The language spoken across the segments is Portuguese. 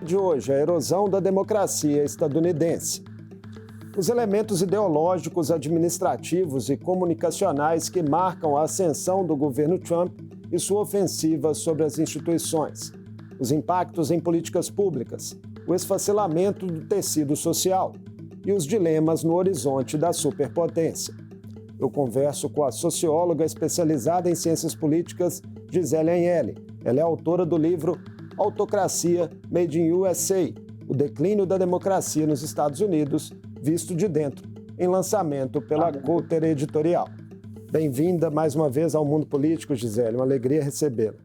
de hoje, a erosão da democracia estadunidense. Os elementos ideológicos, administrativos e comunicacionais que marcam a ascensão do governo Trump e sua ofensiva sobre as instituições. Os impactos em políticas públicas, o esfacelamento do tecido social e os dilemas no horizonte da superpotência. Eu converso com a socióloga especializada em ciências políticas, Gisele Agnelli. Ela é autora do livro Autocracia Made in USA, o declínio da democracia nos Estados Unidos, visto de dentro, em lançamento pela Coulter Editorial. Bem-vinda mais uma vez ao Mundo Político, Gisele, uma alegria recebê-la.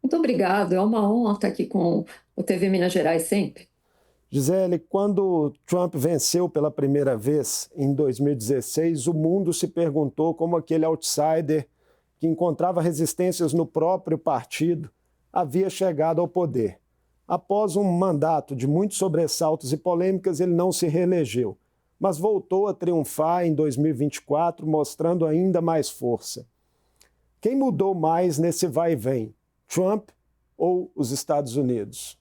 Muito obrigado, é uma honra estar aqui com o TV Minas Gerais sempre. Gisele, quando Trump venceu pela primeira vez, em 2016, o mundo se perguntou como aquele outsider que encontrava resistências no próprio partido havia chegado ao poder. Após um mandato de muitos sobressaltos e polêmicas, ele não se reelegeu, mas voltou a triunfar em 2024, mostrando ainda mais força. Quem mudou mais nesse vai e vem, Trump ou os Estados Unidos?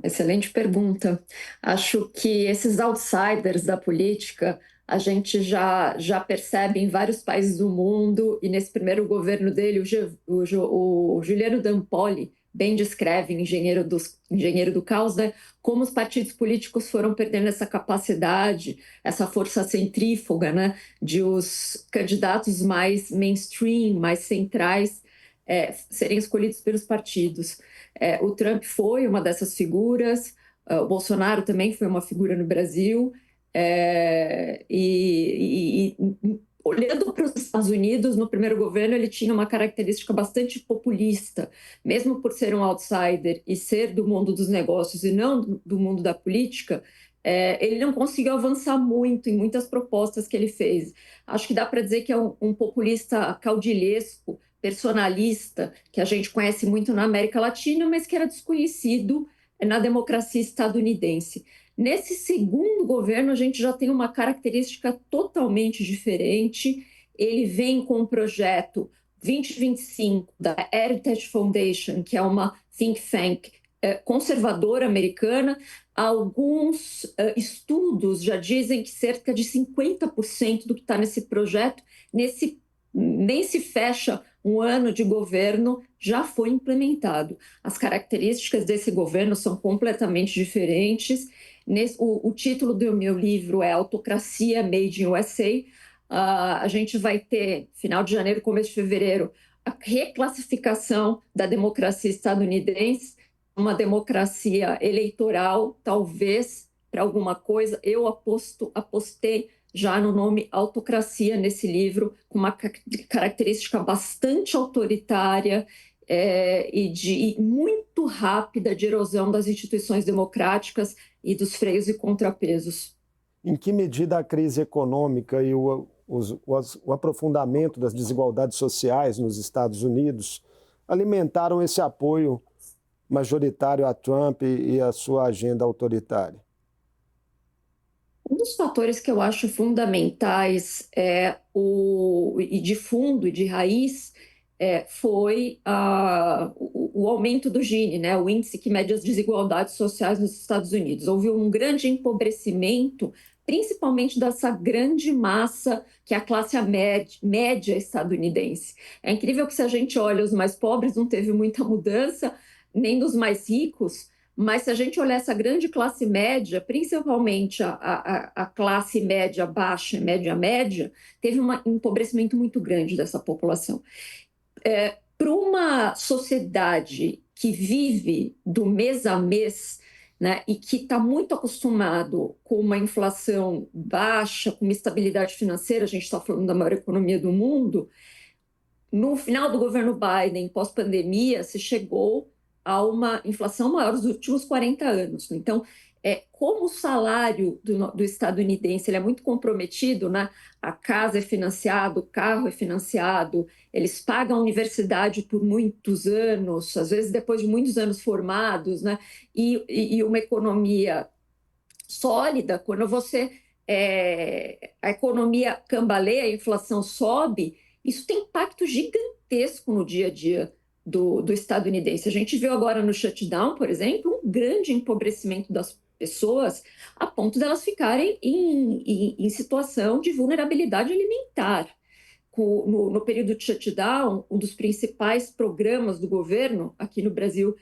Excelente pergunta. Acho que esses outsiders da política a gente já percebe em vários países do mundo, e nesse primeiro governo dele, o Juliano Dampoli bem descreve, Engenheiro do Caos, né, como os partidos políticos foram perdendo essa capacidade, essa força centrífuga, né, de os candidatos mais mainstream, mais centrais, serem escolhidos pelos partidos. O Trump foi uma dessas figuras, o Bolsonaro também foi uma figura no Brasil, olhando para os Estados Unidos, no primeiro governo ele tinha uma característica bastante populista, mesmo por ser um outsider e ser do mundo dos negócios e não do mundo da política, ele não conseguiu avançar muito em muitas propostas que ele fez. Acho que dá para dizer que é um populista caudilhesco, personalista, que a gente conhece muito na América Latina, mas que era desconhecido na democracia estadunidense. Nesse segundo governo, a gente já tem uma característica totalmente diferente. Ele vem com o projeto 2025 da Heritage Foundation, que é uma think tank conservadora americana. Alguns estudos já dizem que cerca de 50% do que está nesse projeto, nem se fecha um ano de governo, já foi implementado. As características desse governo são completamente diferentes. O título do meu livro é Autocracia Made in USA. A gente vai ter, final de janeiro, começo de fevereiro, a reclassificação da democracia estadunidense, uma democracia eleitoral, talvez, para alguma coisa. Eu apostei já no nome Autocracia nesse livro, com uma característica bastante autoritária e muito rápida de erosão das instituições democráticas e dos freios e contrapesos. Em que medida a crise econômica e o aprofundamento das desigualdades sociais nos Estados Unidos alimentaram esse apoio majoritário a Trump e a sua agenda autoritária? Um dos fatores que eu acho fundamentais e de fundo e de raiz foi o aumento do Gini, né, o índice que mede as desigualdades sociais nos Estados Unidos. Houve um grande empobrecimento, principalmente dessa grande massa que é a classe média estadunidense. É incrível que, se a gente olha, os mais pobres não teve muita mudança, nem dos mais ricos. Mas se a gente olhar essa grande classe média, principalmente a classe média baixa e média, teve um empobrecimento muito grande dessa população. Para uma sociedade que vive do mês a mês, né, e que está muito acostumado com uma inflação baixa, com uma estabilidade financeira, a gente está falando da maior economia do mundo, no final do governo Biden, pós-pandemia, se chegou a uma inflação maior dos últimos 40 anos. Então, como o salário do estadunidense ele é muito comprometido, né? A casa é financiada, o carro é financiado, eles pagam a universidade por muitos anos, às vezes depois de muitos anos formados, né? E uma economia sólida, quando a economia cambaleia, a inflação sobe, isso tem impacto gigantesco no dia a dia do estadunidense. A gente viu agora no shutdown, por exemplo, um grande empobrecimento das pessoas a ponto delas ficarem em situação de vulnerabilidade alimentar. No período de shutdown, um dos principais programas do governo aqui no Brasil,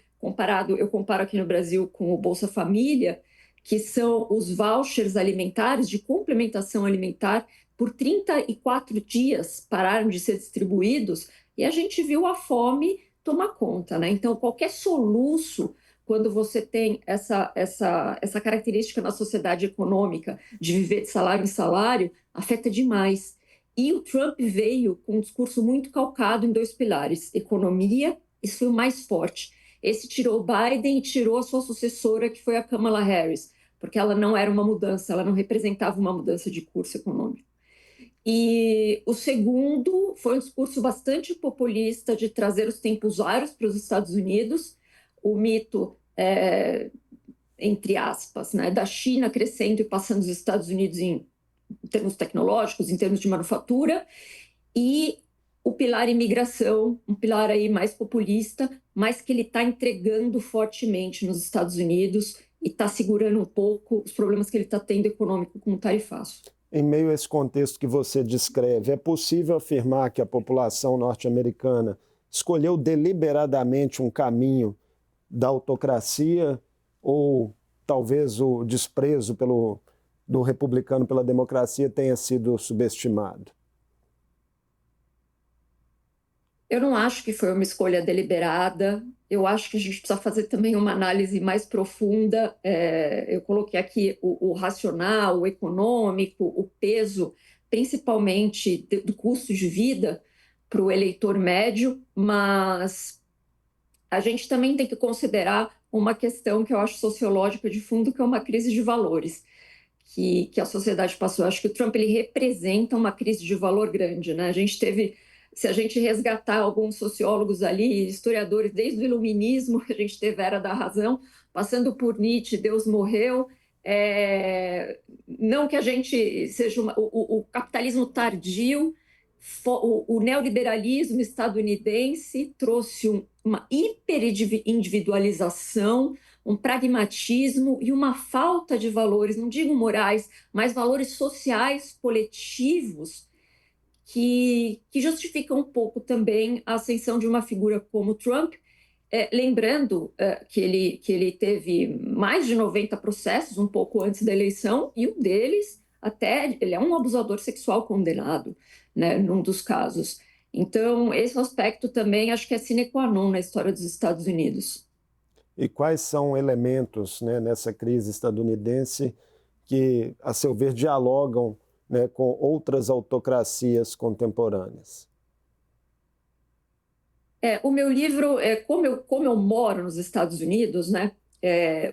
eu comparo aqui no Brasil com o Bolsa Família, que são os vouchers alimentares de complementação alimentar, por 34 dias pararam de ser distribuídos e a gente viu a fome tomar conta, né? Então, qualquer soluço, quando você tem essa característica na sociedade econômica de viver de salário em salário, afeta demais. E o Trump veio com um discurso muito calcado em 2 pilares: economia, isso foi o mais forte. Esse tirou o Biden e tirou a sua sucessora, que foi a Kamala Harris, porque ela não era uma mudança, ela não representava uma mudança de curso econômico. E o segundo foi um discurso bastante populista de trazer os tempos áureos para os Estados Unidos, o mito, entre aspas, né, da China crescendo e passando os Estados Unidos em termos tecnológicos, em termos de manufatura, e o pilar imigração, um pilar aí mais populista, mas que ele está entregando fortemente nos Estados Unidos e está segurando um pouco os problemas que ele está tendo econômico com o tarifaço. Em meio a esse contexto que você descreve, é possível afirmar que a população norte-americana escolheu deliberadamente um caminho da autocracia ou talvez o desprezo do republicano pela democracia tenha sido subestimado? Eu não acho que foi uma escolha deliberada. Eu acho que a gente precisa fazer também uma análise mais profunda. Eu coloquei aqui o racional, o econômico, o peso, principalmente do custo de vida para o eleitor médio, mas a gente também tem que considerar uma questão que eu acho sociológica de fundo, que é uma crise de valores que a sociedade passou. Eu acho que o Trump ele representa uma crise de valor grande, né? Se a gente resgatar alguns sociólogos ali, historiadores, desde o iluminismo, que a gente teve a Era da Razão, passando por Nietzsche, Deus morreu, não que a gente seja o capitalismo tardio, o neoliberalismo estadunidense trouxe uma hiperindividualização, um pragmatismo e uma falta de valores, não digo morais, mas valores sociais coletivos que justificam um pouco também a ascensão de uma figura como Trump, lembrando que ele teve mais de 90 processos um pouco antes da eleição, e um deles, até, ele é um abusador sexual condenado, né, num dos casos. Então, esse aspecto também acho que é sine qua non na história dos Estados Unidos. E quais são elementos, né, nessa crise estadunidense que, a seu ver, dialogam, né, com outras autocracias contemporâneas? O meu livro, como eu moro nos Estados Unidos, né?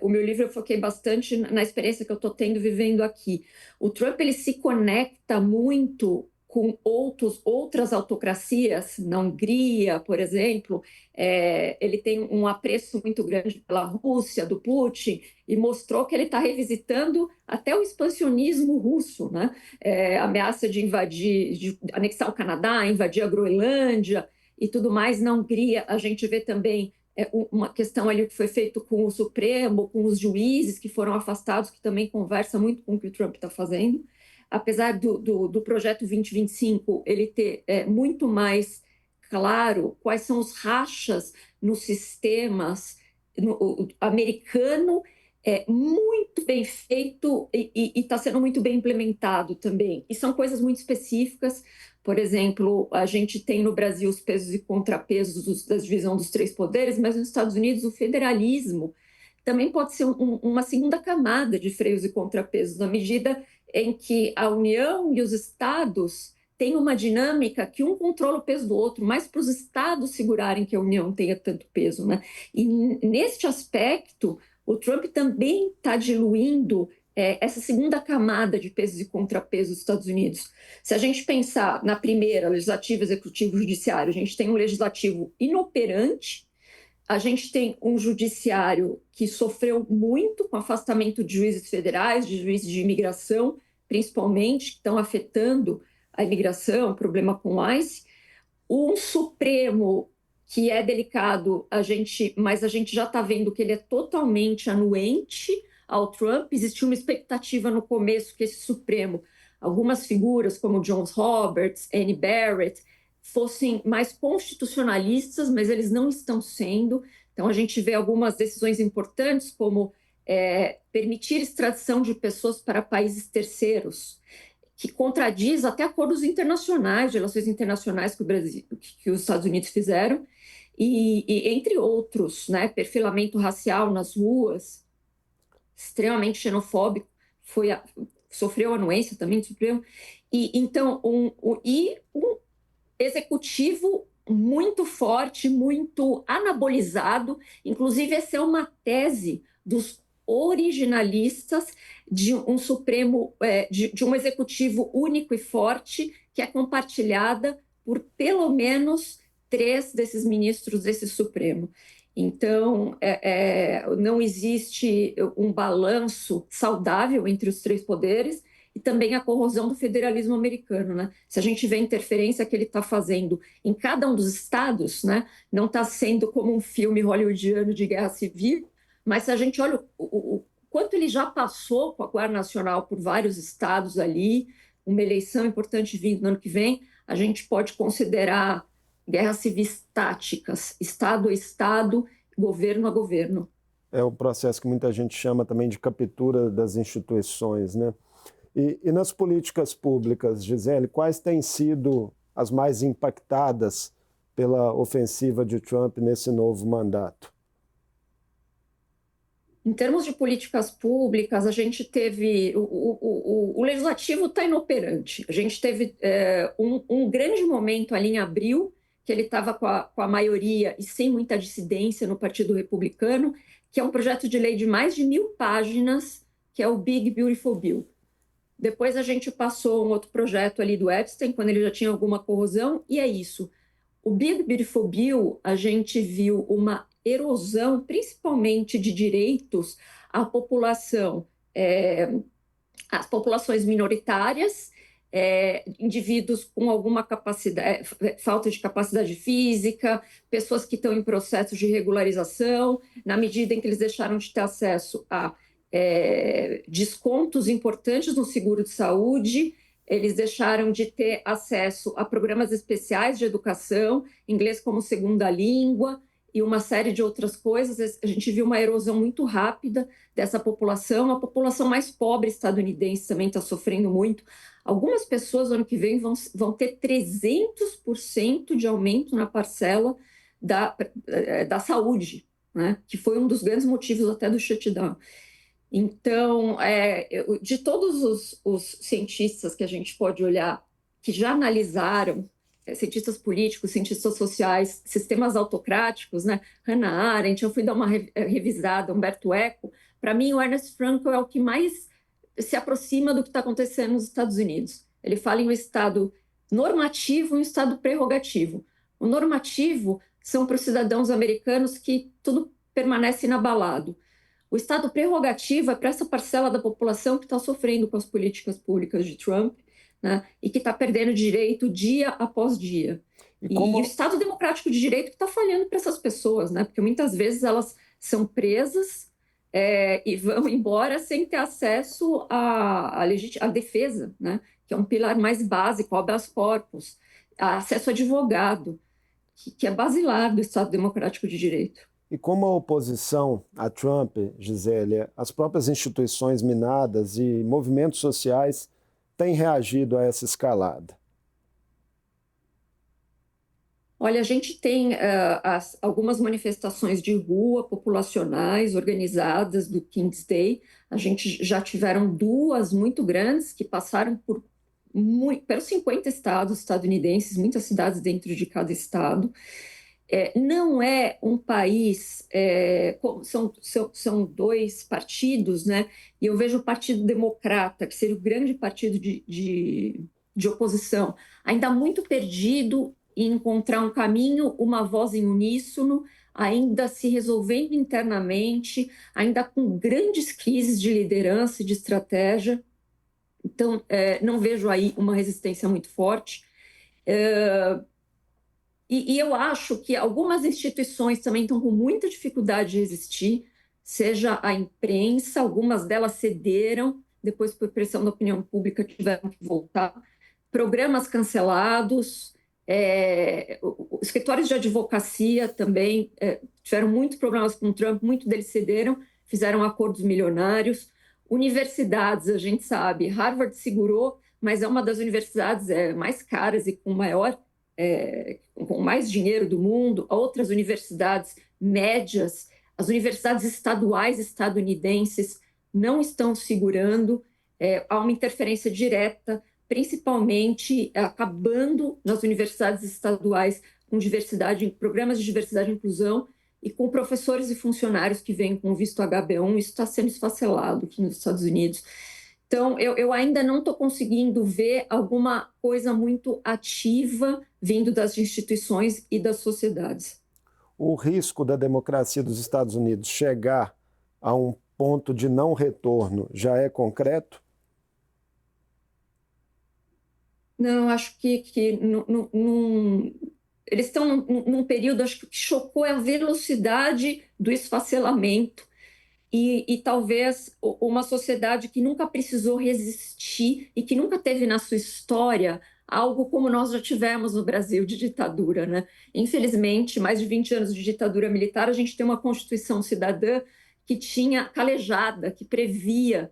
O meu livro eu foquei bastante na experiência que eu estou tendo vivendo aqui. O Trump ele se conecta muito com outras autocracias, na Hungria, por exemplo. Ele tem um apreço muito grande pela Rússia, do Putin, e mostrou que ele está revisitando até o expansionismo russo, né? Ameaça de anexar o Canadá, invadir a Groenlândia e tudo mais. Na Hungria, a gente vê também uma questão ali que foi feito com o Supremo, com os juízes que foram afastados, que também conversa muito com o que o Trump está fazendo. Apesar do projeto 2025 ele ter muito mais claro quais são os rachas nos sistemas americano, muito bem feito e está sendo muito bem implementado também. E são coisas muito específicas. Por exemplo, a gente tem no Brasil os pesos e contrapesos da divisão dos 3 poderes, mas nos Estados Unidos o federalismo também pode ser uma segunda camada de freios e contrapesos, na medida em que a União e os estados têm uma dinâmica que um controla o peso do outro, mas para os estados segurarem que a União tenha tanto peso, né? E neste aspecto, o Trump também está diluindo essa segunda camada de pesos e contrapesos dos Estados Unidos. Se a gente pensar na primeira, legislativo, executivo, judiciário, a gente tem um legislativo inoperante, a gente tem um judiciário que sofreu muito com afastamento de juízes federais, de juízes de imigração, principalmente, que estão afetando a imigração, problema com o ICE, um Supremo que é delicado, mas a gente já está vendo que ele é totalmente anuente ao Trump. Existiu uma expectativa no começo que esse Supremo, algumas figuras como John Roberts, Annie Barrett, fossem mais constitucionalistas, mas eles não estão sendo. Então, a gente vê algumas decisões importantes, como permitir extradição de pessoas para países terceiros, que contradiz até acordos internacionais, de relações internacionais que os Estados Unidos fizeram, e entre outros, né, perfilamento racial nas ruas, extremamente xenofóbico, sofreu anuência também do Supremo, e então um executivo muito forte, muito anabolizado. Inclusive, essa é uma tese dos originalistas de um Supremo, de um executivo único e forte, que é compartilhada por pelo menos 3 desses ministros desse Supremo. Então, não existe um balanço saudável entre os 3 poderes, e também a corrosão do federalismo americano, né? Se a gente vê a interferência que ele está fazendo em cada um dos estados, né, não está sendo como um filme hollywoodiano de guerra civil, mas se a gente olha o quanto ele já passou com a Guarda Nacional por vários estados ali, uma eleição importante vindo no ano que vem, a gente pode considerar guerras civis táticas, estado a estado, governo a governo. É o processo que muita gente chama também de captura das instituições, né? E nas políticas públicas, Gisele, quais têm sido as mais impactadas pela ofensiva de Trump nesse novo mandato? Em termos de políticas públicas, a gente teve... O legislativo está inoperante. A gente teve um grande momento ali em abril, que ele estava com a maioria e sem muita dissidência no Partido Republicano, que é um projeto de lei de mais de 1.000 páginas, que é o Big Beautiful Bill. Depois a gente passou um outro projeto ali do Epstein, quando ele já tinha alguma corrosão, e é isso. O Big Beautiful Bill, a gente viu uma erosão, principalmente de direitos à população, às populações minoritárias, indivíduos com alguma capacidade, falta de capacidade física, pessoas que estão em processo de regularização, na medida em que eles deixaram de ter acesso a descontos importantes no seguro de saúde, eles deixaram de ter acesso a programas especiais de educação, inglês como segunda língua e uma série de outras coisas. A gente viu uma erosão muito rápida dessa população. A população mais pobre estadunidense também está sofrendo muito. Algumas pessoas, no ano que vem, vão ter 300% de aumento na parcela da saúde, né? Que foi um dos grandes motivos até do shutdown. Então, de todos os cientistas que a gente pode olhar, que já analisaram, cientistas políticos, cientistas sociais, sistemas autocráticos, né? Hannah Arendt, eu fui dar uma revisada, Humberto Eco, para mim o Ernest Frankl é o que mais se aproxima do que está acontecendo nos Estados Unidos. Ele fala em um Estado normativo e um Estado prerrogativo. O normativo são para os cidadãos americanos que tudo permanece inabalado. O Estado prerrogativo é para essa parcela da população que está sofrendo com as políticas públicas de Trump, né, e que está perdendo direito dia após dia. E o Estado democrático de direito que está falhando para essas pessoas, né, porque muitas vezes elas são presas e vão embora sem ter acesso à defesa, né, que é um pilar mais básico, habeas corpus, acesso a advogado, que é basilar do Estado democrático de direito. E como a oposição a Trump, Gisele, as próprias instituições minadas e movimentos sociais têm reagido a essa escalada? Olha, a gente tem algumas manifestações de rua populacionais organizadas do King's Day. A gente já tiveram 2 muito grandes que passaram pelos 50 estados estadunidenses, muitas cidades dentro de cada estado. Não é um país, são 2 partidos, né? E eu vejo o Partido Democrata, que seria o grande partido de oposição, ainda muito perdido em encontrar um caminho, uma voz em uníssono, ainda se resolvendo internamente, ainda com grandes crises de liderança e de estratégia. Então, não vejo aí uma resistência muito forte. E eu acho que algumas instituições também estão com muita dificuldade de resistir, seja a imprensa, algumas delas cederam, depois, por pressão da opinião pública, tiveram que voltar. Programas cancelados, escritórios de advocacia também tiveram muitos problemas com o Trump, muitos deles cederam, fizeram acordos milionários. Universidades, a gente sabe, Harvard segurou, mas é uma das universidades mais caras e com mais dinheiro do mundo. Outras universidades médias, as universidades estaduais estadunidenses não estão segurando, há uma interferência direta, principalmente acabando nas universidades estaduais com diversidade, programas de diversidade e inclusão, e com professores e funcionários que vêm com o visto HB1, isso está sendo esfacelado aqui nos Estados Unidos. Então, eu ainda não estou conseguindo ver alguma coisa muito ativa vindo das instituições e das sociedades. O risco da democracia dos Estados Unidos chegar a um ponto de não retorno já é concreto? Não, acho que eles estão num período, acho que o que chocou é a velocidade do esfacelamento e talvez uma sociedade que nunca precisou resistir e que nunca teve na sua história algo como nós já tivemos no Brasil de ditadura, né? Infelizmente, mais de 20 anos de ditadura militar, a gente tem uma Constituição cidadã que tinha calejada, que previa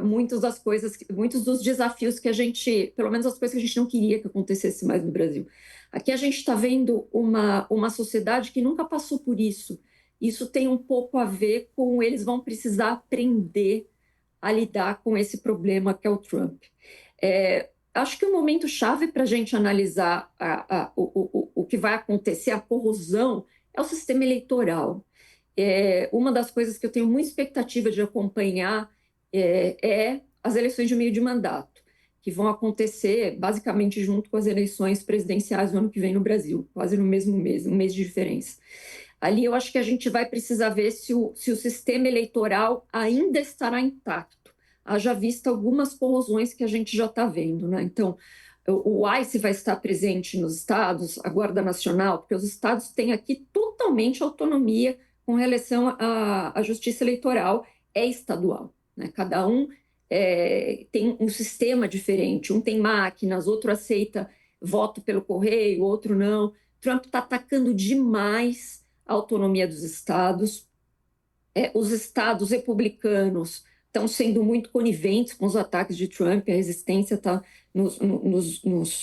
muitas das coisas, muitos dos desafios que a gente, pelo menos as coisas que a gente não queria que acontecesse mais no Brasil. Aqui a gente está vendo uma sociedade que nunca passou por isso. Isso tem um pouco a ver com eles vão precisar aprender a lidar com esse problema que é o Trump. Acho que o momento chave para a gente analisar o que vai acontecer, a corrosão, é o sistema eleitoral. Uma das coisas que eu tenho muita expectativa de acompanhar as eleições de meio de mandato, que vão acontecer basicamente junto com as eleições presidenciais do ano que vem no Brasil, quase no mesmo mês, um mês de diferença. Ali eu acho que a gente vai precisar ver se o sistema eleitoral ainda estará intacto, haja vista algumas corrosões que a gente já está vendo, né? Então, o ICE vai estar presente nos estados, a Guarda Nacional, porque os estados têm aqui totalmente autonomia com relação à justiça eleitoral, é estadual, né? Cada um tem um sistema diferente, um tem máquinas, outro aceita voto pelo correio, outro não. Trump está atacando demais a autonomia dos estados. Os estados republicanos estão sendo muito coniventes com os ataques de Trump, a resistência está nos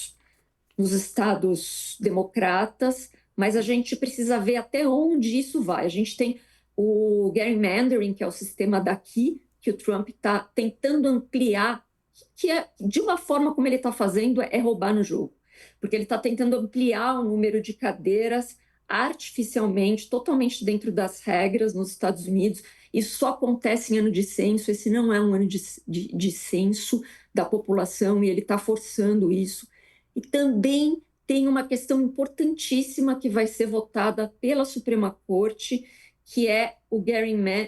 estados democratas, mas a gente precisa ver até onde isso vai. A gente tem o gerrymandering, que é o sistema daqui, que o Trump está tentando ampliar, que de uma forma como ele está fazendo, é roubar no jogo, porque ele está tentando ampliar o número de cadeiras artificialmente, totalmente dentro das regras nos Estados Unidos. Isso só acontece em ano de censo, esse não é um ano de censo da população, e ele está forçando isso. E também tem uma questão importantíssima que vai ser votada pela Suprema Corte, que é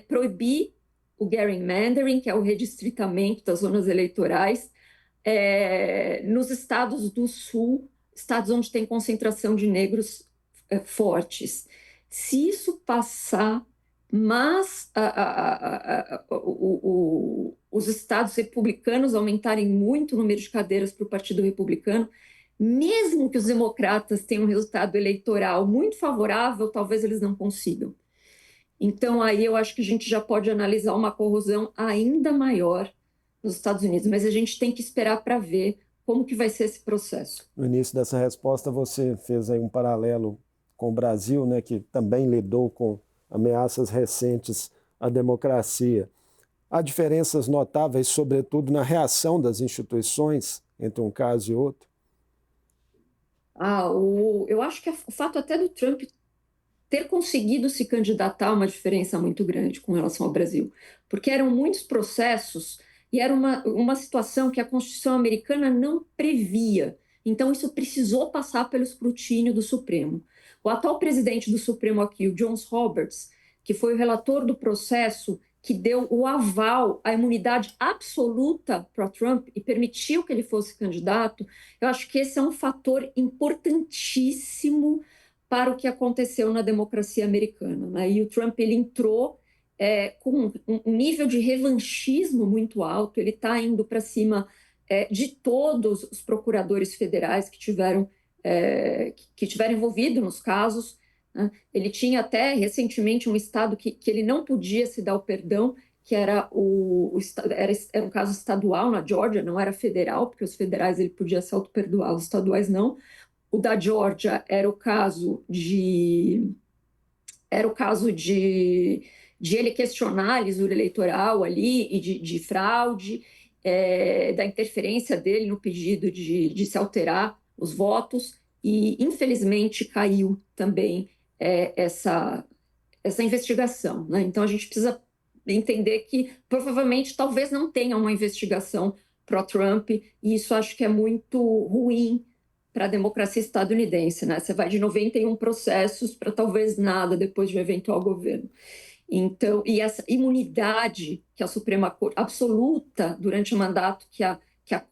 proibir o gerrymandering, que é o redistritamento das zonas eleitorais, nos estados do Sul, estados onde tem concentração de negros fortes. Se isso passar, mas os estados republicanos aumentarem muito o número de cadeiras para o Partido Republicano, mesmo que os democratas tenham um resultado eleitoral muito favorável, talvez eles não consigam. Então, aí eu acho que a gente já pode analisar uma corrosão ainda maior nos Estados Unidos, mas a gente tem que esperar para ver como que vai ser esse processo. No início dessa resposta, você fez aí um paralelo com o Brasil, né, que também lidou com ameaças recentes à democracia. Há diferenças notáveis, sobretudo na reação das instituições entre um caso e outro? Eu acho que o fato até do Trump ter conseguido se candidatar a uma diferença muito grande com relação ao Brasil, porque eram muitos processos e era uma situação que a Constituição americana não previa. Então, isso precisou passar pelo escrutínio do Supremo. O atual presidente do Supremo aqui, o John Roberts, que foi o relator do processo que deu o aval à imunidade absoluta para Trump e permitiu que ele fosse candidato, eu acho que esse é um fator importantíssimo para o que aconteceu na democracia americana, né? E o Trump ele entrou com um nível de revanchismo muito alto, ele está indo para cima de todos os procuradores federais que tiveram envolvidos nos casos, né? Ele tinha até recentemente um estado que ele não podia se dar o perdão, que era era um caso estadual na Geórgia, não era federal, porque os federais ele podia se auto-perdoar, os estaduais não. O da Geórgia era o caso de ele questionar a lisura eleitoral ali e de fraude, da interferência dele no pedido de se alterar os votos, e infelizmente caiu também essa investigação, né? Então a gente precisa entender que provavelmente talvez não tenha uma investigação pró-Trump, e isso acho que é muito ruim para a democracia estadunidense, né? Você vai de 91 processos para talvez nada depois de um eventual governo. Então, e essa imunidade que a Suprema Corte absoluta durante o mandato que a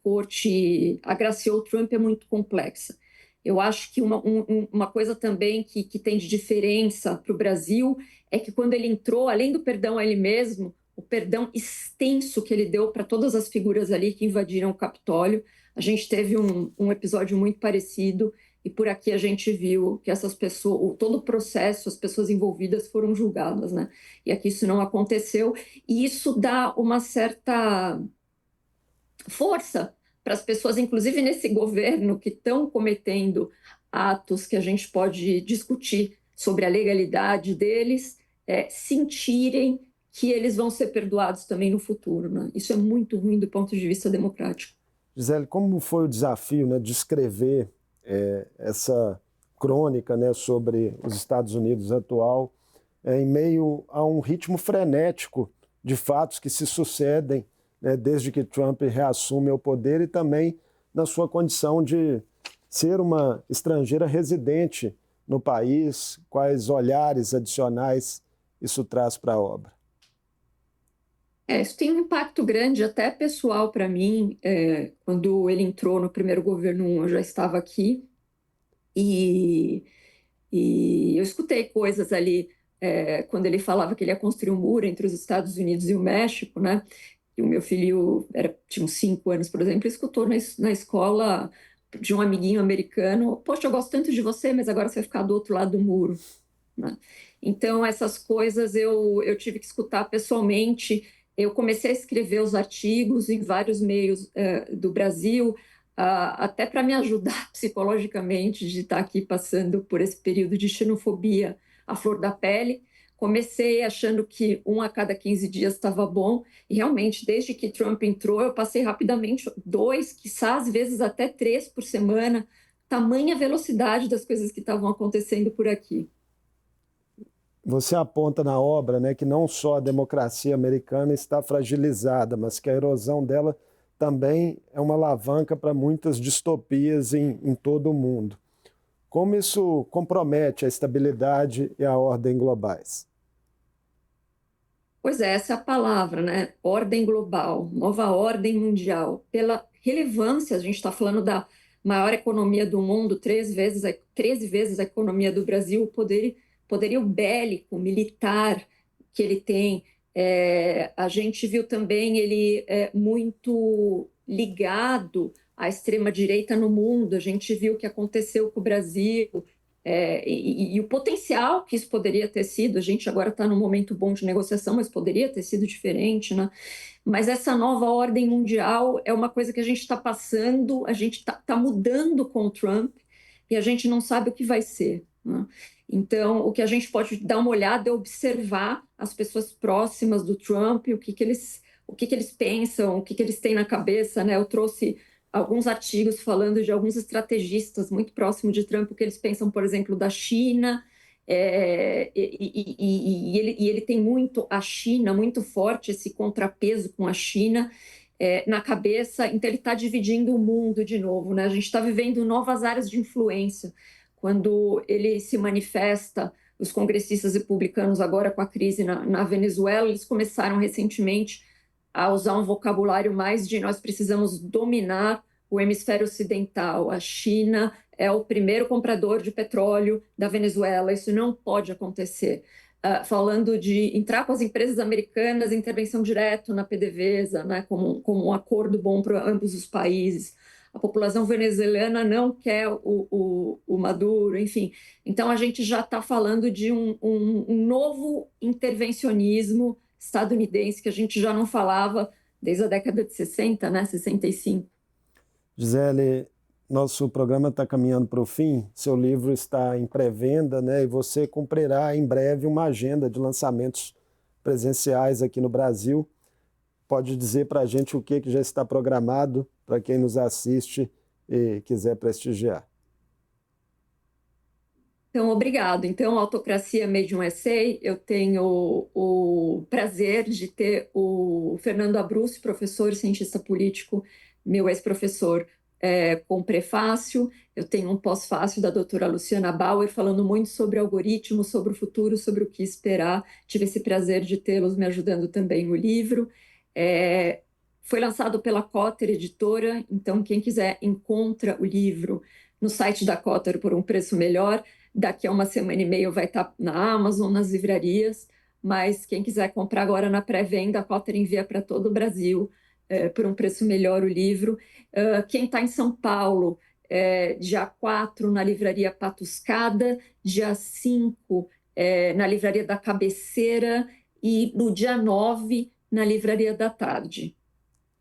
Corte agraciou Trump é muito complexa. Eu acho que uma coisa também que tem de diferença para o Brasil é que quando ele entrou, além do perdão a ele mesmo, o perdão extenso que ele deu para todas as figuras ali que invadiram o Capitólio, a gente teve um episódio muito parecido, e por aqui a gente viu que essas pessoas, todo o processo, as pessoas envolvidas foram julgadas, né? E aqui isso não aconteceu, e isso dá uma certa força para as pessoas, inclusive nesse governo, que estão cometendo atos que a gente pode discutir sobre a legalidade deles, sentirem que eles vão ser perdoados também no futuro, né? Isso é muito ruim do ponto de vista democrático. Gisele, como foi o desafio, né, de escrever essa crônica, né, sobre os Estados Unidos atual, em meio a um ritmo frenético de fatos que se sucedem, né, desde que Trump reassume o poder, e também na sua condição de ser uma estrangeira residente no país, quais olhares adicionais isso traz para a obra? Isso tem um impacto grande, até pessoal para mim. Quando ele entrou no primeiro governo, eu já estava aqui, e eu escutei coisas ali, quando ele falava que ele ia construir um muro entre os Estados Unidos e o México, né? E o meu filho tinha uns 5 anos, por exemplo, escutou na escola de um amiguinho americano: poxa, eu gosto tanto de você, mas agora você vai ficar do outro lado do muro, né? Então, essas coisas eu tive que escutar pessoalmente. Eu comecei a escrever os artigos em vários meios do Brasil, até para me ajudar psicologicamente de estar aqui passando por esse período de xenofobia à flor da pele. Comecei achando que 1 a cada 15 dias estava bom, e realmente, desde que Trump entrou, eu passei rapidamente 2, quiçá às vezes até 3 por semana, tamanha velocidade das coisas que estavam acontecendo por aqui. Você aponta na obra, né, que não só a democracia americana está fragilizada, mas que a erosão dela também é uma alavanca para muitas distopias em todo o mundo. Como isso compromete a estabilidade e a ordem globais? Pois é, essa é a palavra, né? Ordem global, nova ordem mundial. Pela relevância, a gente está falando da maior economia do mundo, 13 vezes a economia do Brasil, poderio bélico, militar que ele tem. A gente viu também ele muito ligado à extrema-direita no mundo. A gente viu o que aconteceu com o Brasil, e o potencial que isso poderia ter sido. A gente agora está num momento bom de negociação, mas poderia ter sido diferente, né? Mas essa nova ordem mundial é uma coisa que a gente está passando, a gente está mudando com o Trump, e a gente não sabe o que vai ser, né? Então, o que a gente pode dar uma olhada é observar as pessoas próximas do Trump, o que eles pensam, o que eles têm na cabeça, né? Eu trouxe alguns artigos falando de alguns estrategistas muito próximos de Trump, que eles pensam, por exemplo, da China, e ele tem muito a China, muito forte esse contrapeso com a China na cabeça. Então ele está dividindo o mundo de novo, né? A gente está vivendo novas áreas de influência. Quando ele se manifesta os congressistas republicanos agora com a crise na Venezuela, eles começaram recentemente a usar um vocabulário mais de nós precisamos dominar o hemisfério ocidental. A China é o primeiro comprador de petróleo da Venezuela, isso não pode acontecer. Falando de entrar com as empresas americanas, intervenção direta na PDVSA, né, como um acordo bom para ambos os países. A população venezuelana não quer o Maduro, enfim. Então, a gente já está falando de um novo intervencionismo estadunidense que a gente já não falava desde a década de 60, né, 65. Gisele, nosso programa está caminhando para o fim, seu livro está em pré-venda, né, e você cumprirá em breve uma agenda de lançamentos presenciais aqui no Brasil. Pode dizer para a gente o que já está programado para quem nos assiste e quiser prestigiar. Então, obrigado. Então, Autocracia Made in USA, eu tenho o prazer de ter o Fernando Abruzzi, professor e cientista político, meu ex-professor, com prefácio. Eu tenho um pós-fácio da doutora Luciana Bauer, falando muito sobre algoritmos, sobre o futuro, sobre o que esperar. Tive esse prazer de tê-los me ajudando também no livro. Foi lançado pela Cotter Editora, então quem quiser encontra o livro no site da Cotter por um preço melhor. Daqui a uma semana e meia vai estar na Amazon, nas livrarias, mas quem quiser comprar agora na pré-venda, a Cotter envia para todo o Brasil por um preço melhor o livro. Quem está em São Paulo, dia 4 na livraria Patuscada, dia 5 na livraria da Cabeceira e no dia 9 na livraria da Tarde.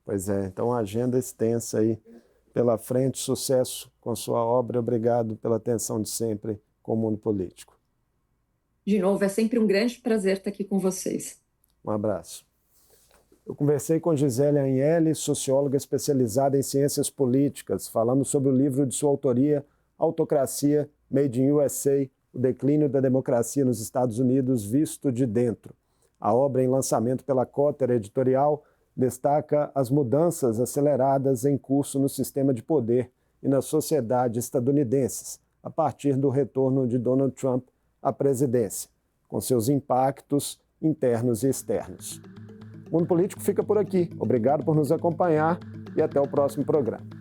Pois é, então agenda extensa aí pela frente, sucesso com sua obra, obrigado pela atenção de sempre com o mundo político. De novo, é sempre um grande prazer estar aqui com vocês. Um abraço. Eu conversei com Gisele Agnelli, socióloga especializada em ciências políticas. Falamos sobre o livro de sua autoria, Autocracia, Made in USA, o declínio da democracia nos Estados Unidos visto de dentro. A obra, em lançamento pela Cotter Editorial, destaca as mudanças aceleradas em curso no sistema de poder e na sociedade estadunidenses, a partir do retorno de Donald Trump à presidência, com seus impactos internos e externos. O Mundo Político fica por aqui. Obrigado por nos acompanhar e até o próximo programa.